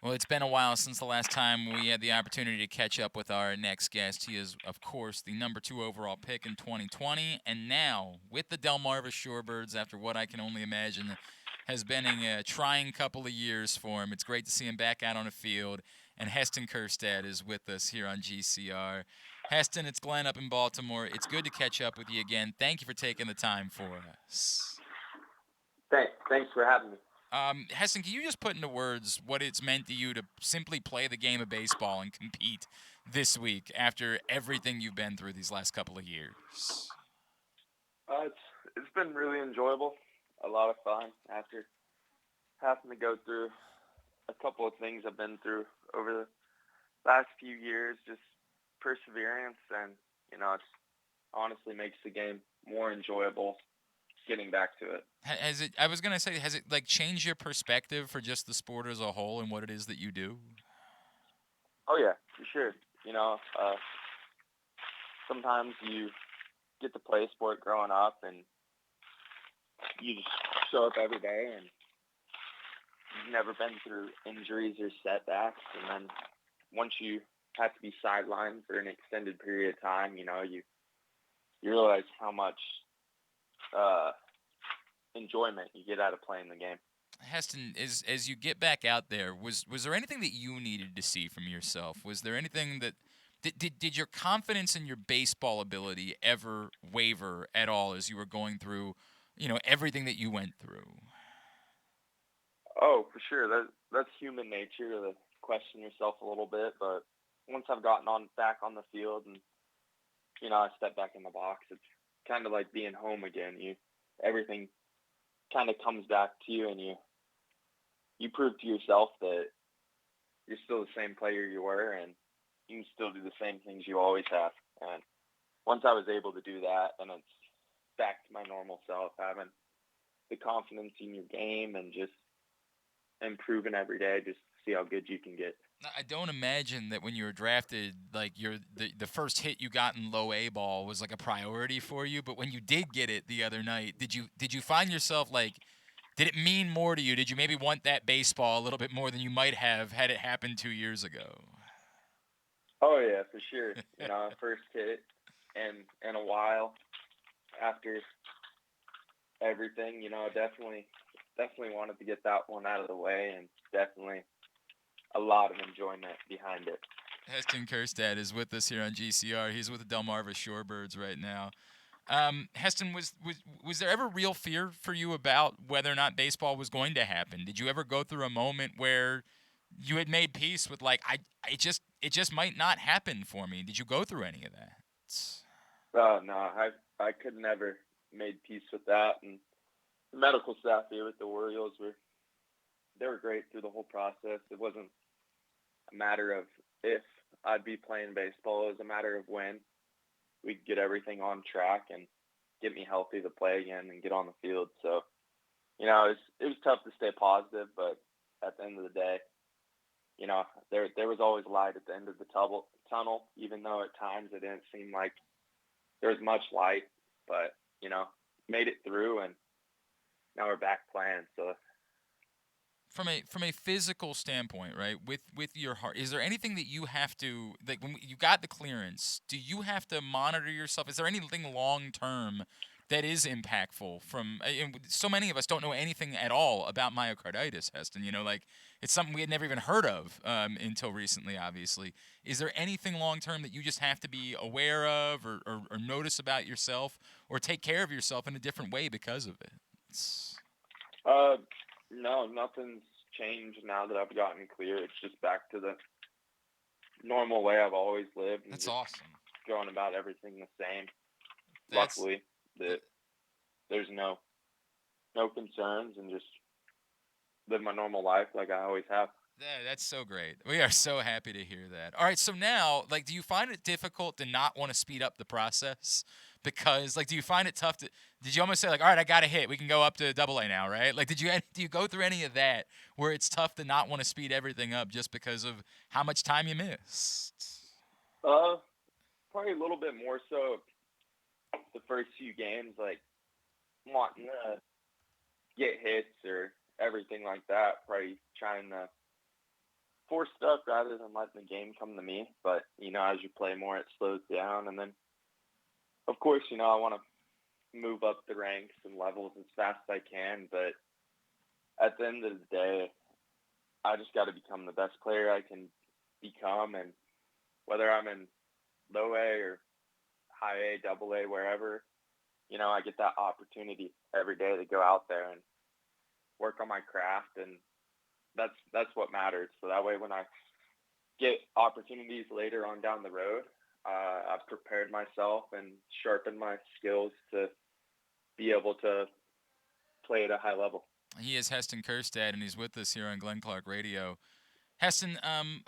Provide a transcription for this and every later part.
Well, it's been a while since the last time we had the opportunity to catch up with our next guest. He is, of course, the number 2 overall pick in 2020, and now with the Delmarva Shorebirds, after what I can only imagine has been a trying couple of years for him. It's great to see him back out on the field, and Heston Kjerstad is with us here on GCR. Heston, it's Glenn up in Baltimore. It's good to catch up with you again. Thank you for taking the time for us. Thanks for having me. Heston, can you just put into words what it's meant to you to simply play the game of baseball and compete this week after everything you've been through these last couple of years? It's been really enjoyable, a lot of fun after having to go through a couple of things I've been through over the last few years. Just perseverance, and it honestly makes the game more enjoyable. Getting back to it. Has it? I was gonna say, has it like changed your perspective for just the sport as a whole and what it is that you do? Oh yeah, for sure. Sometimes you get to play a sport growing up, and you just show up every day, and you've never been through injuries or setbacks, and then once you have to be sidelined for an extended period of time, you realize how much uh, enjoyment you get out of playing the game. Heston, as you get back out there, was there anything that you needed to see from yourself? Was there anything that did your confidence in your baseball ability ever waver at all as you were going through, everything that you went through? Oh, for sure. That's human nature to question yourself a little bit, but once I've gotten on back on the field and I step back in the box, it's kind of like being home again. Everything kind of comes back to you, and you prove to yourself that you're still the same player you were, and you can still do the same things you always have. And once I was able to do that, then it's back to my normal self, having the confidence in your game and just improving every day, just to see how good you can get. I don't imagine that when you were drafted, like the first hit you got in low A ball was like a priority for you. But when you did get it the other night, did you find yourself like, did it mean more to you? Did you maybe want that baseball a little bit more than you might have had it happened 2 years ago? Oh yeah, for sure. First hit in a while after everything. Definitely wanted to get that one out of the way, and definitely a lot of enjoyment behind it. Heston Kjerstad is with us here on GCR. He's with the Delmarva Shorebirds right now. Heston, was there ever real fear for you about whether or not baseball was going to happen? Did you ever go through a moment where you had made peace with like it just might not happen for me? Did you go through any of that? No, I could never made peace with that, and the medical staff here with the Orioles they were great through the whole process. It wasn't a matter of if I'd be playing baseball; it was a matter of when we'd get everything on track and get me healthy to play again and get on the field. So it was tough to stay positive, but at the end of the day, there was always light at the end of the tunnel, even though at times it didn't seem like there was much light. But made it through, and now we're back playing. So From a physical standpoint, right? With your heart, is there anything that you have to like when you got the clearance? Do you have to monitor yourself? Is there anything long term that is impactful from? And so many of us don't know anything at all about myocarditis, Heston. Like it's something we had never even heard of until recently. Obviously, is there anything long term that you just have to be aware of or notice about yourself or take care of yourself in a different way because of it? uh, no, nothing's changed now that I've gotten clear. It's just back to the normal way I've always lived, and That's just awesome. going about everything the same. That's Luckily, that there's no concerns, and just live my normal life like I always have. That's so great. We are so happy to hear that. All right, so now, like, do you find it difficult to not want to speed up the process? Because, like, do you find it tough to? Did you almost say, like, all right, I got a hit, we can go up to Double A now, right? Like, do you go through any of that where it's tough to not want to speed everything up just because of how much time you missed? Uh, Probably a little bit more so the first few games, like wanting to get hits or everything like that. Probably trying to force stuff rather than letting the game come to me. But as you play more, it slows down, and then of course, I want to move up the ranks and levels as fast as I can. But at the end of the day, I just got to become the best player I can become, and whether I'm in low A or high A, double A, wherever, I get that opportunity every day to go out there and work on my craft, and that's what matters. So that way, when I get opportunities later on down the road, I've prepared myself and sharpened my skills to be able to play at a high level. He is Heston Kjerstad, and he's with us here on Glenn Clark Radio. Heston,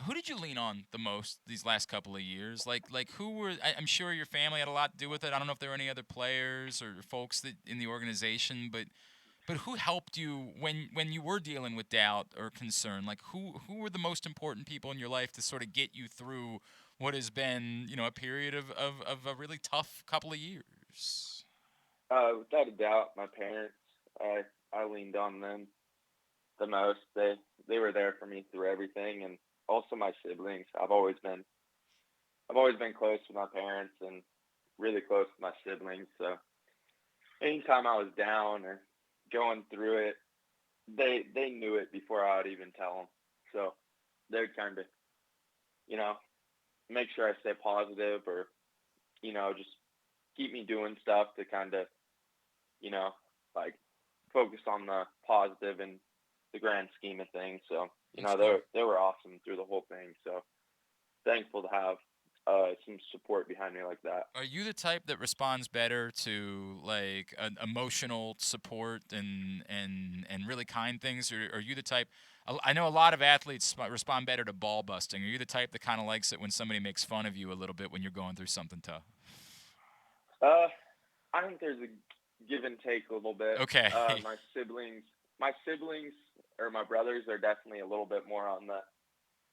who did you lean on the most these last couple of years? Like who were? I'm sure your family had a lot to do with it. I don't know if there were any other players or folks that in the organization, but who helped you when you were dealing with doubt or concern? Like who were the most important people in your life to sort of get you through what has been a period of a really tough couple of years? Without a doubt, my parents. I leaned on them the most. They were there for me through everything, and also my siblings. I've always been close with my parents and really close with my siblings. So anytime I was down or going through it, they knew it before I would even tell them. So they'd kind of you know make sure I stay positive, or just keep me doing stuff to kind of you know like focus on the positive in the grand scheme of things. So That's cool. they were awesome through the whole thing. So thankful to have some support behind me like that. Are you the type that responds better to like emotional support and really kind things, or are you the type? I know a lot of athletes respond better to ball busting. Are you the type that kind of likes it when somebody makes fun of you a little bit when you're going through something tough? Uh, I think there's a give and take a little bit. Okay. My siblings or my brothers are definitely a little bit more on the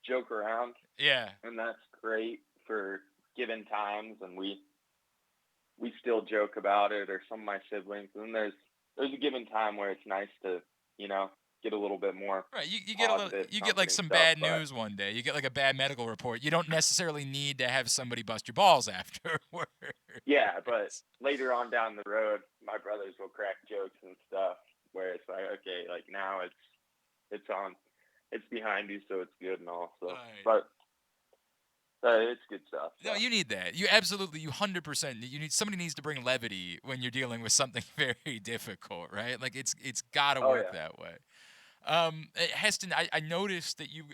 joke around, Yeah. and that's great for given times, and we still joke about it, or some of my siblings. And then there's a given time where it's nice to get a little bit more Right, you get a little, positive, you get like comforting some stuff. bad But news one day. You get like a bad medical report. You don't necessarily need to have somebody bust your balls afterwards. yeah, but later on down the road, my brothers will crack jokes and stuff where it's like, okay, like now it's behind you, so it's good and all. So, Right. but it's good stuff. So, No, you need that. You absolutely, you 100%. You need somebody needs to bring levity when you're dealing with something very difficult, right? Like it's got to oh work yeah, that way. Heston, I noticed that you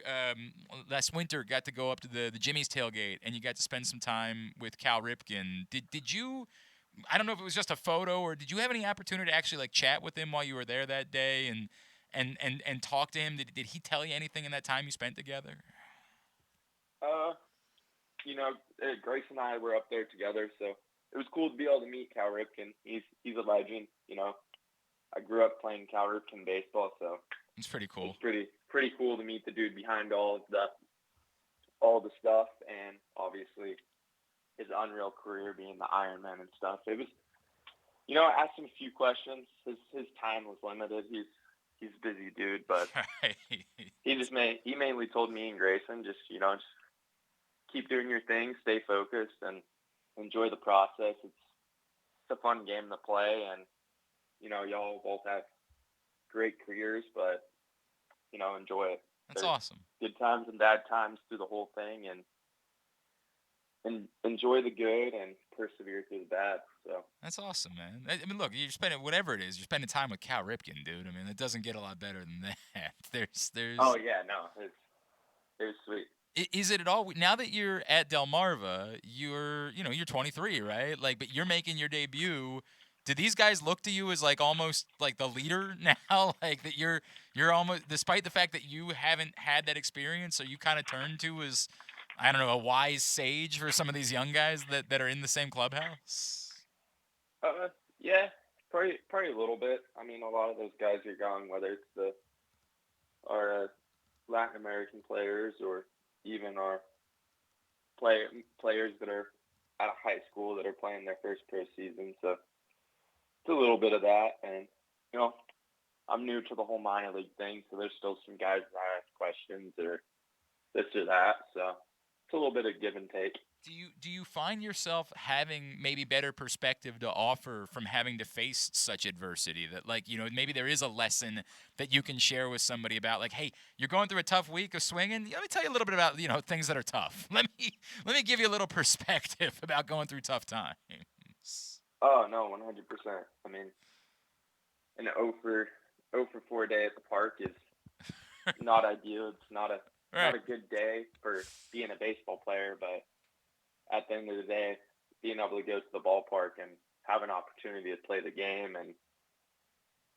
last winter got to go up to the Jimmy's tailgate and you got to spend some time with Cal Ripken. Did you? I don't know if it was just a photo or did you have any opportunity to actually like chat with him while you were there that day and talk to him? Did he tell you anything in that time you spent together? uh, Grace and I were up there together, so it was cool to be able to meet Cal Ripken. He's a legend. I grew up playing Cal Ripken baseball, so It's pretty cool. it's pretty cool to meet the dude behind all the stuff, and obviously his unreal career being the Ironman and stuff. It was, I asked him a few questions. His time was limited. He's a busy dude, but Right. he mainly told me and Grayson just keep doing your thing, stay focused, and enjoy the process. It's a fun game to play, and y'all both have great careers, but enjoy it. That's There's awesome. good times and bad times through the whole thing, and enjoy the good and persevere through the bad. So That's awesome, man. I mean, look, you're spending whatever it is. You're spending time with Cal Ripken, dude. I mean, it doesn't get a lot better than that. oh There's. yeah, no, it's sweet. Is it at all now that you're at Delmarva? You're 23, right? Like, but you're making your debut. Do these guys look to you as like almost like the leader now? Like that you're almost, despite the fact that you haven't had that experience, are you kind of turned to as I don't know, a wise sage for some of these young guys that are in the same clubhouse? Yeah, probably a little bit. I mean, a lot of those guys are gone, whether it's our Latin American players or even our players that are out of high school that are playing their first pro season. So it's a little bit of that, and you know, I'm new to the whole minor league thing, so there's still some guys that I ask questions or this or that. So it's a little bit of give and take. Do you find yourself having maybe better perspective to offer from having to face such adversity, that, like, maybe there is a lesson that you can share with somebody about, like, hey, you're going through a tough week of swinging, let me tell you a little bit about things that are tough. Let me give you a little perspective about going through tough times. Oh no, 100%. I mean, an 0 for 4 day at the park is not ideal. It's not Right. a good day for being a baseball player, but at the end of the day, being able to go to the ballpark and have an opportunity to play the game and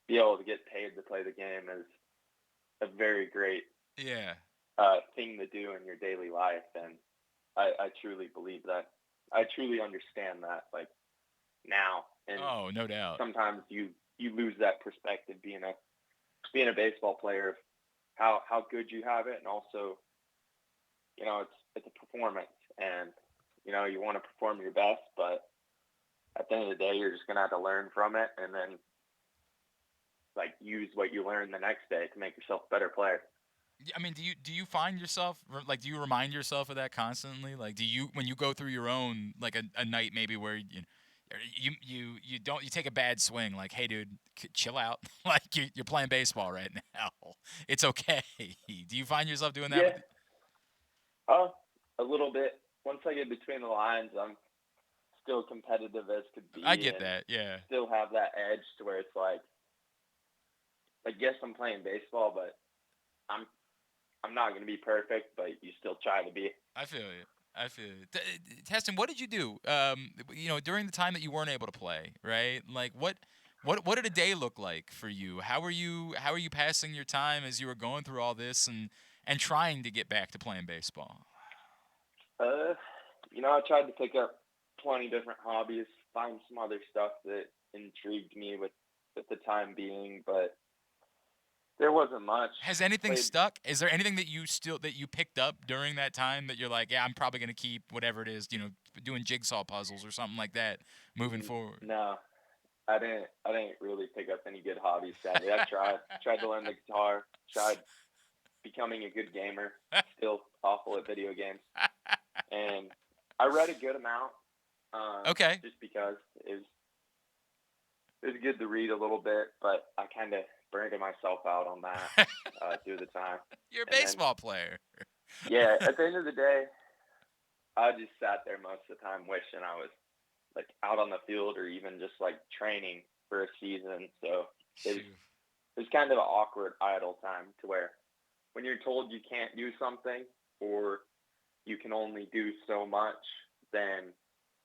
be able to get paid to play the game is a very great Yeah. thing to do in your daily life. And I truly believe that. I truly understand that, like, now. And Oh, no doubt. sometimes you lose that perspective being a baseball player of how good you have it, and also it's a performance, and you want to perform your best, but at the end of the day, you're just gonna have to learn from it, and then like use what you learn the next day to make yourself a better player. I mean, do you find yourself, like, do you remind yourself of that constantly? Like, do you, when you go through your own, like, a night maybe where you don't, you take a bad swing, like, hey dude, chill out, like, you're playing baseball right now, it's okay. Do you find yourself doing that Yeah, with? uh, a little bit. Once I get between the lines, I'm still competitive as could I be, get and that, yeah. still have that edge to where it's like, I guess I'm playing baseball, but I'm I'm not gonna be perfect, but you still try to be. I feel you. I feel you. Teston, what did you do? During the time that you weren't able to play, right? Like, what did a day look like for you? How are you passing your time as you were going through all this and trying to get back to playing baseball? Uh, I tried to pick up 20 different hobbies, find some other stuff that intrigued me with the time being, but there wasn't much. Has anything Played stuck? Is there anything that you picked up during that time that you're like, yeah, I'm probably gonna keep whatever it is, doing jigsaw puzzles or something like that moving forward? no, I didn't really pick up any good hobbies. Sadly, I tried to learn the guitar, tried becoming a good gamer. Still awful at video games, and I read a good amount, Okay, just because it was good to read a little bit, but I kind of burned myself out on that through the time. you're a And then, baseball player. yeah, at the end of the day, I just sat there most of the time wishing I was like out on the field or even just like training for a season. So it was Shoot. it was kind of an awkward idle time to where when you're told you can't do something or you can only do so much, then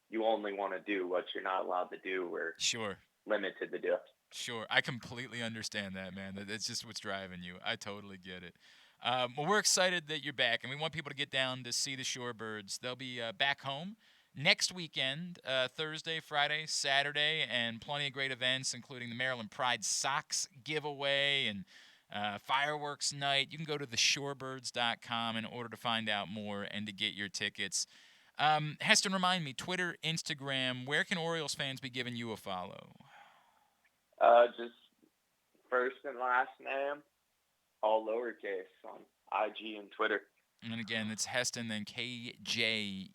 you only want to do what you're not allowed to do or Sure. limited to do. Sure, I completely understand that, man. That's just what's driving you. I totally get it. Well, we're excited that you're back, and we want people to get down to see the Shorebirds. They'll be back home next weekend, Thursday, Friday, Saturday, and plenty of great events, including the Maryland Pride Socks giveaway and fireworks night. You can go to theshorebirds.com in order to find out more and to get your tickets. Heston, remind me, Twitter, Instagram, where can Orioles fans be giving you a follow? Just first and last name, all lowercase on IG and Twitter. And again, it's Heston, then Kjerstad.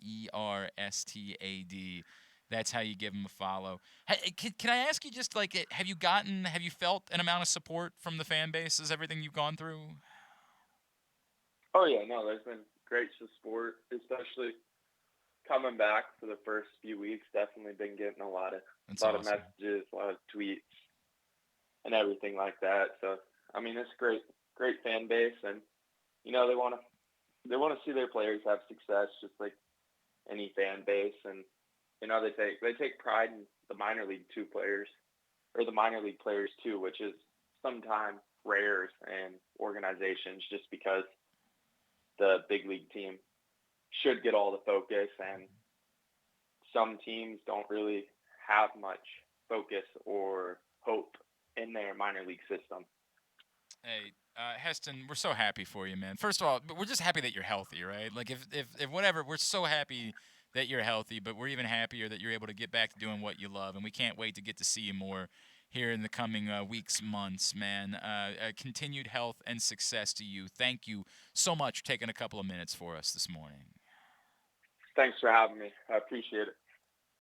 That's how you give him a follow. Hey, can I ask you, just like, have you felt an amount of support from the fan base as everything you've gone through? Oh yeah, no, there's been great support, especially coming back for the first few weeks. Definitely been getting That's a lot of awesome. messages, a lot of tweets, and everything like that. So I mean, it's great fan base, and they want to see their players have success, just like any fan base, and they take pride in the minor league two players or the minor league players too, which is sometimes rare in organizations, just because the big league team should get all the focus, and some teams don't really have much focus or hope in their minor league system. Hey, Heston, we're so happy for you, man. First of all, we're just happy that you're healthy, right? Like, if whatever, we're so happy that you're healthy, but we're even happier that you're able to get back to doing what you love, and we can't wait to get to see you more here in the coming weeks, months, man. Continued health and success to you. Thank you so much for taking a couple of minutes for us this morning. Thanks for having me. I appreciate it.